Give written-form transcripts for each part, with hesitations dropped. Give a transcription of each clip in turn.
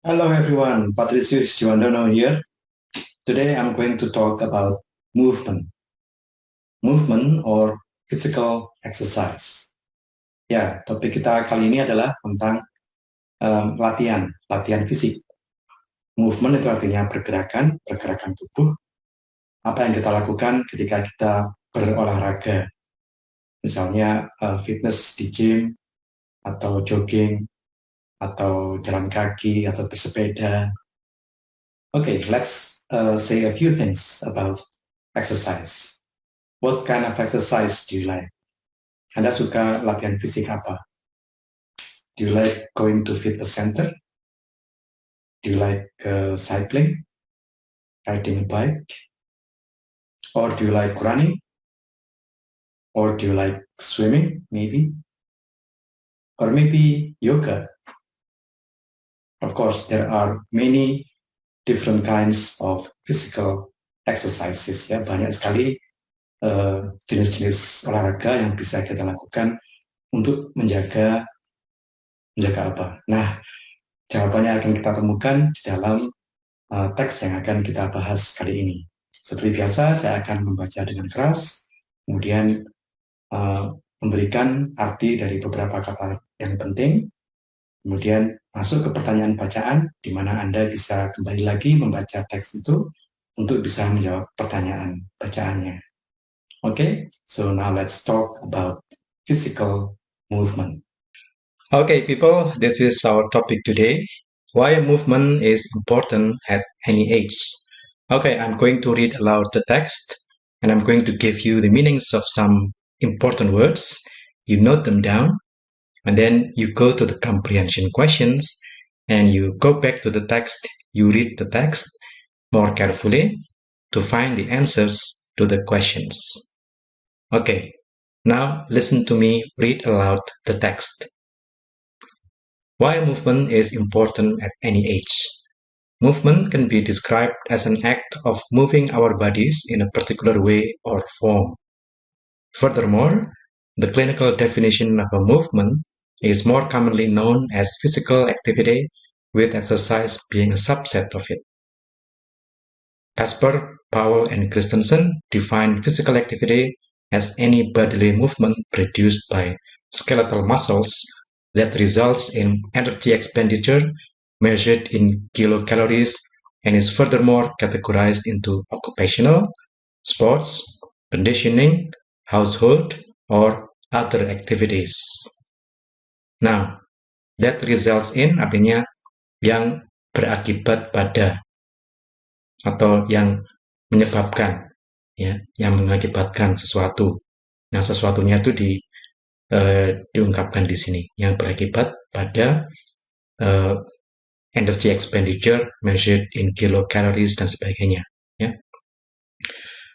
Hello everyone, Patricius Jiwandono here. Today I'm going to talk about movement. Movement or physical exercise. Ya, topik kita kali ini adalah tentang latihan fisik. Movement itu artinya pergerakan tubuh. Apa yang kita lakukan ketika kita berolahraga. Misalnya fitness di gym, atau jogging, atau jalan kaki, atau bersepeda. Okay, let's say a few things about exercise. What kind of exercise do you like? Anda suka latihan fisik apa? Do you like going to fitness center? Do you like cycling, riding a bike? Or do you like running? Or do you like swimming, maybe? Or maybe yoga? Of course, there are many different kinds of physical exercises. Ya, banyak sekali jenis-jenis olahraga yang bisa kita lakukan untuk menjaga apa? Nah, jawabannya akan kita temukan di dalam teks yang akan kita bahas kali ini. Seperti biasa, saya akan membaca dengan keras, kemudian memberikan arti dari beberapa kata yang penting, kemudian masuk ke pertanyaan bacaan, di mana Anda bisa kembali lagi membaca teks itu untuk bisa menjawab pertanyaan bacaannya. Okay, so now let's talk about physical movement. Okay, people, this is our topic today. Why movement is important at any age. Okay, I'm going to read aloud the text and I'm going to give you the meanings of some important words. You note them down and then you go to the comprehension questions and you go back to the text. You read the text more carefully to find the answers to the questions. Okay, now listen to me read aloud the text. Why movement is important at any age. Movement can be described as an act of moving our bodies in a particular way or form. Furthermore, the clinical definition of a movement is more commonly known as physical activity, with exercise being a subset of it. Kasper, Powell, and Christensen define physical activity as any bodily movement produced by skeletal muscles that results in energy expenditure measured in kilocalories and is furthermore categorized into occupational, sports, conditioning, household, or other activities. Now, that results in artinya yang berakibat pada atau yang menyebabkan, ya, yang mengakibatkan sesuatu. Nah, sesuatunya itu diungkapkan di sini, yang berakibat pada energy expenditure measured in kilocalories dan sebagainya. Ya.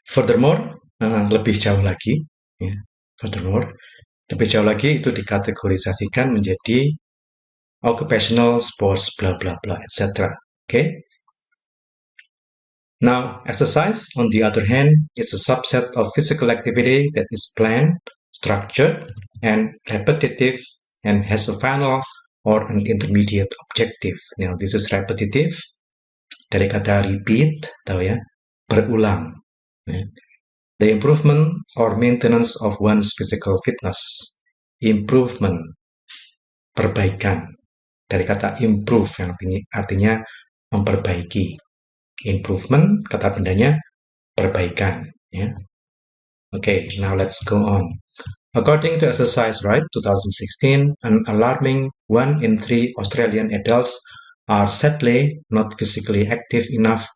Furthermore, lebih jauh lagi, ya, lebih jauh lagi itu dikategorisasikan menjadi occupational, sports, bla bla bla, etc. Okay. Now, exercise, on the other hand, is a subset of physical activity that is planned, structured, and repetitive, and has a final or an intermediate objective. Now, this is repetitive, dari kata repeat, tahu ya, berulang. Ya. The improvement or maintenance of one's physical fitness. Improvement, perbaikan, dari kata improve, yang artinya memperbaiki. Improvement, kata bendanya perbaikan. Ya. Okay, now let's go on. According to Exercise Right 2016, an alarming 1 in 3 Australian adults are sadly not physically active enough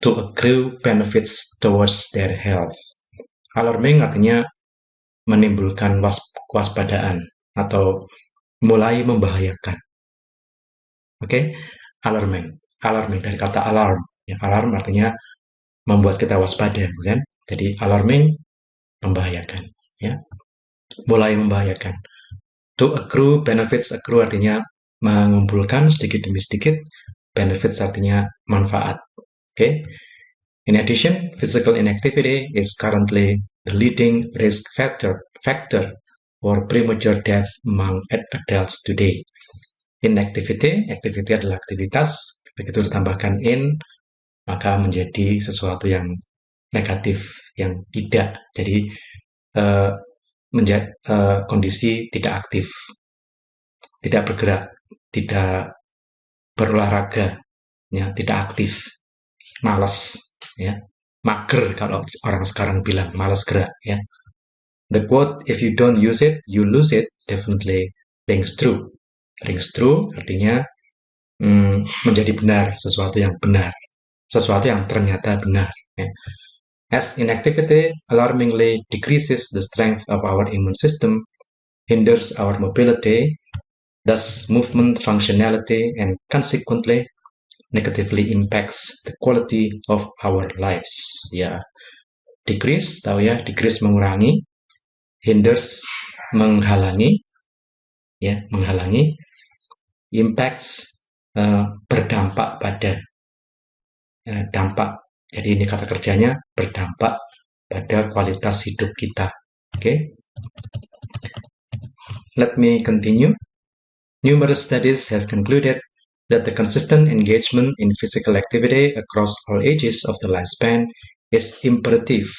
to accrue benefits towards their health. Alarming artinya menimbulkan waspadaan atau mulai membahayakan. Okay, alarming dari kata alarm. Ya, alarm artinya membuat kita waspada, bukan? Jadi alarming, membahayakan, ya. Mulai membahayakan. To accrue benefits, accrue artinya mengumpulkan sedikit demi sedikit, benefits artinya manfaat. Okay. In addition, physical inactivity is currently the leading risk factor for premature death among adults today. Inactivity, activity adalah aktivitas, begitu ditambahkan in, maka menjadi sesuatu yang negatif, yang tidak. Jadi kondisi tidak aktif, tidak bergerak, tidak berolahraga, ya, tidak aktif, malas, ya, mager kalau orang sekarang bilang, malas gerak, ya. The quote, if you don't use it, you lose it, definitely rings true. Rings true artinya menjadi benar, sesuatu yang benar, sesuatu yang ternyata benar. Ya. As inactivity alarmingly decreases the strength of our immune system, hinders our mobility, thus movement functionality, and consequently negatively impacts the quality of our lives. Ya, decrease, tahu ya, decrease mengurangi, hinders menghalangi, ya, menghalangi, impacts berdampak pada, dampak. Jadi ini kata kerjanya, berdampak pada kualitas hidup kita. Okay? Let me continue. Numerous studies have concluded that the consistent engagement in physical activity across all ages of the lifespan is imperative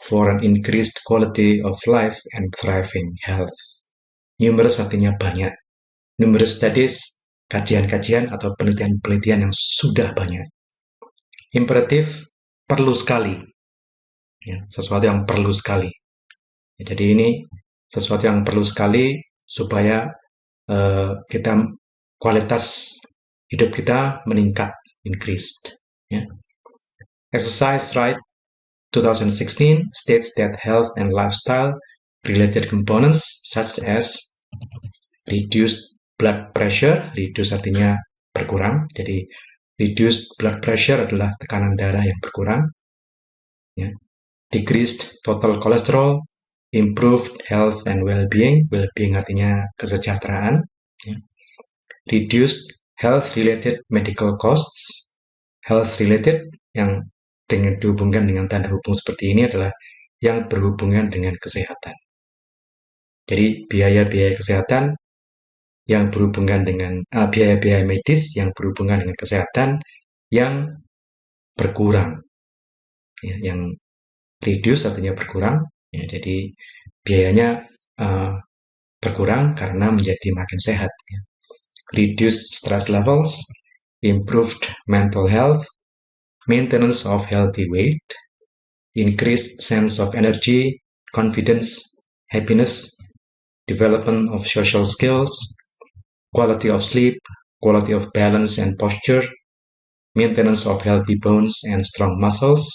for an increased quality of life and thriving health. Numerous artinya banyak. Numerous studies, kajian-kajian atau penelitian-penelitian yang sudah banyak. Imperatif, perlu sekali. Ya, sesuatu yang perlu sekali. Ya, jadi ini sesuatu yang perlu sekali supaya kita kualitas hidup kita meningkat, increased. Ya. Exercise Right 2016 states that health and lifestyle related components such as reduced blood pressure, reduce artinya berkurang, jadi reduced blood pressure adalah tekanan darah yang berkurang, ya. Decreased total cholesterol, improved health and well-being, well-being artinya kesejahteraan, ya. Reduced health-related medical costs, health-related yang dengan dihubungkan dengan tanda hubung seperti ini adalah yang berhubungan dengan kesehatan. Jadi biaya-biaya kesehatan yang berhubungan dengan biaya-biaya medis yang berhubungan dengan kesehatan yang berkurang, ya, yang reduce artinya berkurang, ya, jadi biayanya berkurang karena menjadi makin sehat. Ya. Reduced stress levels, improved mental health, maintenance of healthy weight, increased sense of energy, confidence, happiness, development of social skills, quality of sleep, quality of balance and posture, maintenance of healthy bones and strong muscles,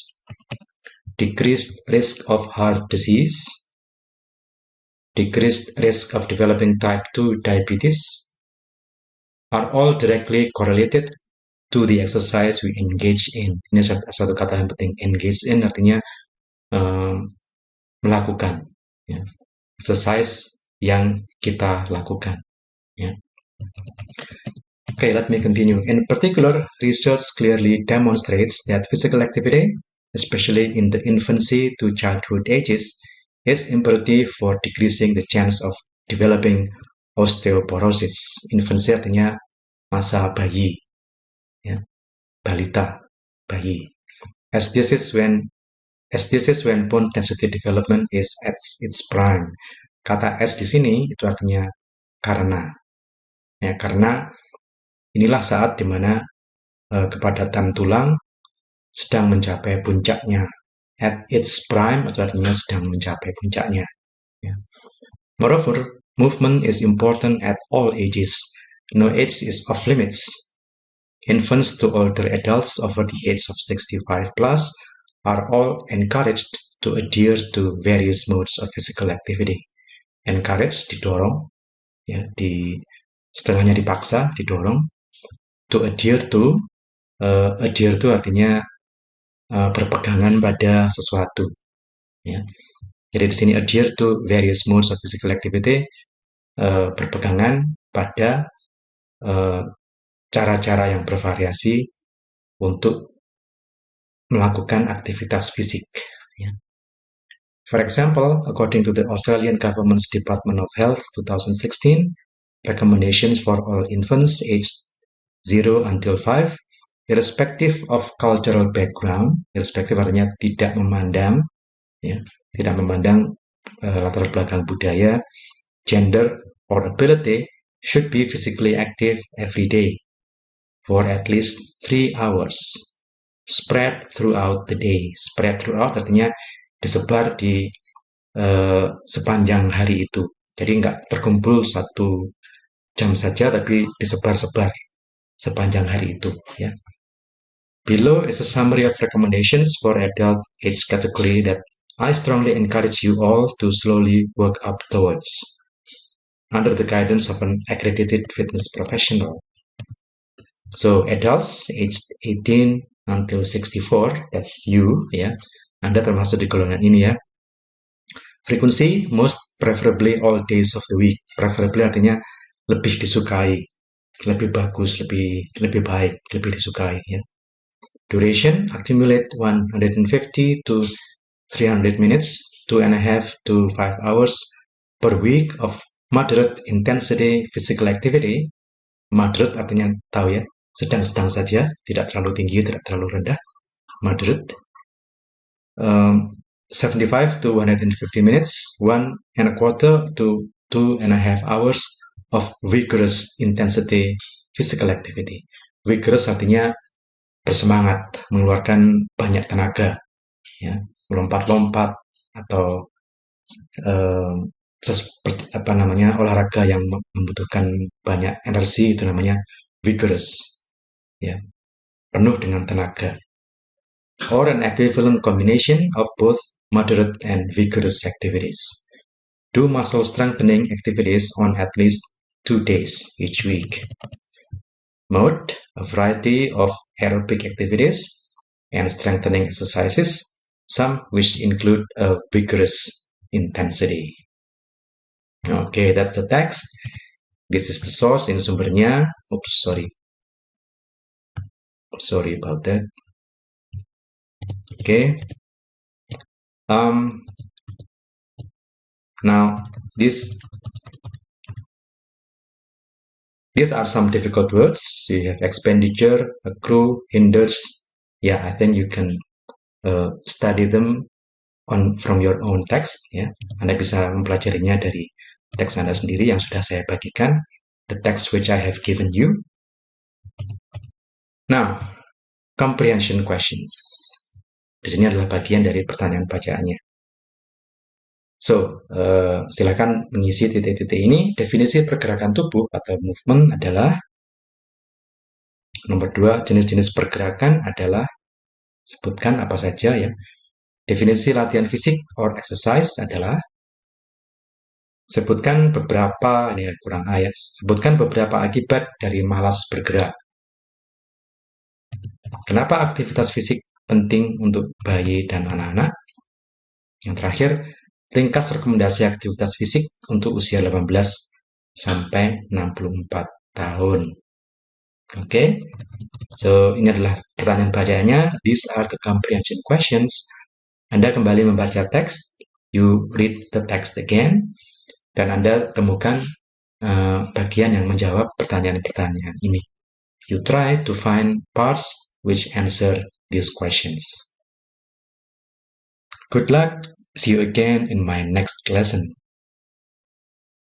decreased risk of heart disease, decreased risk of developing type 2 diabetes, are all directly correlated to the exercise we engage in. Ini satu kata yang penting, engage in artinya melakukan, ya. Exercise yang kita lakukan, ya. Okay, let me continue. In particular, research clearly demonstrates that physical activity, especially in the infancy to childhood ages, is imperative for decreasing the chance of developing osteoporosis. Infancy artinya masa bayi, ya, balita, bayi. As this is when bone density development is at its prime. Kata as di sini itu artinya karena, ya, karena inilah saat di mana kepadatan tulang sedang mencapai puncaknya. At its prime itu artinya sedang mencapai puncaknya. Ya. Moreover, movement is important at all ages. No age is off limits. Infants to older adults over the age of 65 plus are all encouraged to adhere to various modes of physical activity. Encourage, didorong, ya, setengahnya dipaksa, didorong. To adhere to artinya berpegangan pada sesuatu, ya. Jadi di sini adhere to various modes of physical activity, berpegangan pada cara-cara yang bervariasi untuk melakukan aktivitas fisik, ya. For example, according to the Australian Government's Department of Health 2016, recommendations for all infants aged 0 until 5, irrespective of cultural background. Irrespective artinya tidak memandang, ya, tidak memandang latar belakang budaya, gender, or ability, should be physically active every day for at least 3 hours, spread throughout the day. Spread throughout artinya disebar di sepanjang hari itu. Jadi nggak terkumpul 1 jam saja, tapi disebar-sebar sepanjang hari itu, ya. Below is a summary of recommendations for adult age category that I strongly encourage you all to slowly work up towards, under the guidance of an accredited fitness professional. So adults aged 18 until 64, that's you, ya. Anda termasuk di golongan ini, ya. Frequency, most preferably all days of the week. Preferably artinya lebih disukai, lebih bagus, lebih baik, lebih disukai, ya. Duration, accumulate 150 to 300 minutes, 2.5 to 5 hours per week of moderate intensity physical activity. Moderate artinya tahu, ya, sedang-sedang saja, tidak terlalu tinggi, tidak terlalu rendah. Moderate. 75 to 150 minutes, 1.25 to 2.5 hours of vigorous intensity physical activity. Vigorous artinya bersemangat, mengeluarkan banyak tenaga, ya, melompat-lompat atau olahraga yang membutuhkan banyak energi, itu namanya vigorous, ya, penuh dengan tenaga. Or an equivalent combination of both moderate and vigorous activities. Do muscle strengthening activities on at least 2 days each week. Mode, a variety of aerobic activities and strengthening exercises, some which include a vigorous intensity. Okay, that's the text. This is the source, ini sumbernya. Oops, sorry about that. Okay. Now these are some difficult words. You have expenditure, accrue, hinders. Yeah, I think you can study them from your own text. Ya, Anda bisa mempelajarinya dari teks Anda sendiri yang sudah saya bagikan. The text which I have given you. Now, comprehension questions. Di sini adalah bagian dari pertanyaan bacaannya. So, silakan mengisi titik-titik ini. Definisi pergerakan tubuh atau movement adalah, nomor 2, jenis-jenis pergerakan adalah, sebutkan apa saja, ya. Definisi latihan fisik or exercise adalah, sebutkan beberapa, ini kurang ayat, sebutkan beberapa akibat dari malas bergerak. Kenapa aktivitas fisik penting untuk bayi dan anak-anak? Yang terakhir, ringkas rekomendasi aktivitas fisik untuk usia 18 sampai 64 tahun. Okay, so ini adalah pertanyaan bacaannya. These are the comprehension questions. Anda kembali membaca teks, you read the text again, dan Anda temukan bagian yang menjawab pertanyaan-pertanyaan ini. You try to find parts which answer these questions. Good luck. See you again in my next lesson.